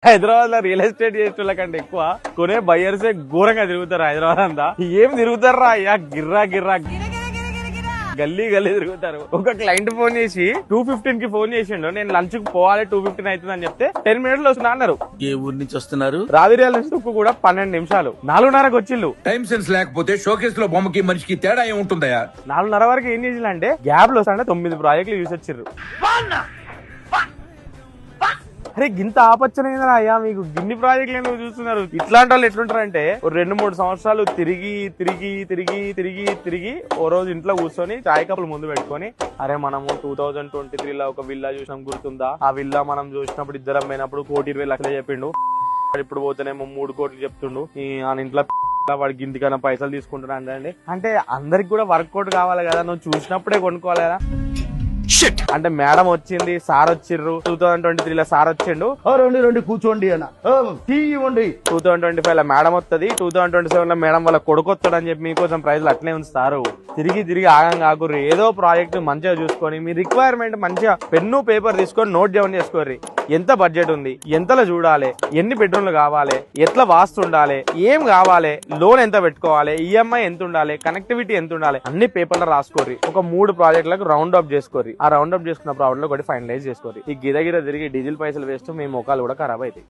హైదరాబాద్ లో real estate చేసేటోళ్ళ కంటే ఎక్కువ కొనే బయ్యర్సే ఘోరంగా తిరుగుతారు హైదరాబాద్ అంతా. ఏం తిరుగుతారా అయ్యా, గిర్రా గిర్రా గల్లీ గల్లీ తిరుగుతారు. ఒక క్లయింట్ ఫోన్ చేసి 2:15 కి ఫోన్ చేసిండు, నేను లంచ్ కు పోవాలి 2:15 అవుతుంది అని చెప్తే 10 minutes లో వస్తున్నా అన్నారు. ఏ ఊరు నుంచి వస్తున్నారు? రావిర్యాల నుంచి కూడా 12 నిమిషాలు, 4:30కి వచ్చిళ్ళు. టైం సెన్స్ లేకపోతే షోకేస్ లో బొమ్మకి మనిషికి తేడా ఏముంటుందయా? 4:30 వరకు ఏం చేసిందంటే గ్యాప్ లో వస్తాంటే 9 ప్రాజెక్టులు చూసి వచ్చిర్రు. అరే గింత ఆపచ్చనైందా అయ్యా మీకు, గిన్ని ప్రాజెక్టులు ఎందుకు చూస్తున్నారు? ఇట్లాంటి వాళ్ళు ఎట్లుంటారంటే 2-3 సంవత్సరాలు తిరిగి తిరిగి తిరిగి తిరిగి తిరిగి ఓ రోజు ఇంట్లో కూర్చొని చాయ్ కప్పులు ముందు పెట్టుకొని, అరే మనము 2023లో ఒక విల్లా చూసినాం గుర్తుందా, ఆ విల్లా మనం చూసినప్పుడు ఇద్దరం పోయినప్పుడు 1,20,00,000 చెప్పిండు, ఇప్పుడు పోతేనేమో 3 కోట్లు చెప్తుండు, ఆ ఇంట్లో వాడికి ఇంటికన్నా పైసలు తీసుకుంటున్నా అండి. అంటే అందరికి కూడా వర్కౌట్ కావాలి కదా, నువ్వు చూసినప్పుడే కొనుక్కోవాలి కదా. అంటే మేడం వచ్చింది, సార్ వచ్చిర్రు, 2023లో సార్ వచ్చిండు, రెండు కూర్చోండి అన్న టీ ఇవ్వండి. 2025లో మేడం వస్తుంది, 2027లో మేడం వాళ్ళ కొడుకు వస్తాడు అని చెప్పి మీకోసం ప్రైజ్లు అట్లే ఉంచుతారు. తిరిగి తిరిగి ఆగం కాకుర్రి, ఏదో ప్రాజెక్ట్ మంచిగా చూసుకొని మీ రిక్వైర్మెంట్ మంచిగా పెన్ను పేపర్ తీసుకొని నోట్ డౌన్ చేసుకోర్రి. ఎంత బడ్జెట్ ఉంది, ఎంతలో చూడాలి, ఎన్ని బెడ్రూమ్లు కావాలి, ఎట్లా వాస్తు ఉండాలి, ఏం కావాలి, లోన్ ఎంత పెట్టుకోవాలి, ఈఎంఐ ఎంత ఉండాలి, కనెక్టివిటీ ఎంత ఉండాలి, అన్ని పేపర్లో రాసుకోర్రి. ఒక 3 ప్రాజెక్టులకు రౌండ్ అప్ చేసుకోర్రి. ఆ రౌండ్ అప్ చేసుకున్న ప్రాబ్లం ఒకటి ఫైనలైజ్ చేసుకోర్రి. ఈ గిరగిర తిరిగి డీజిల్ పైసలు వేస్తూ మీ ముఖాలు కూడా ఖరాబ్ అవుతాయి.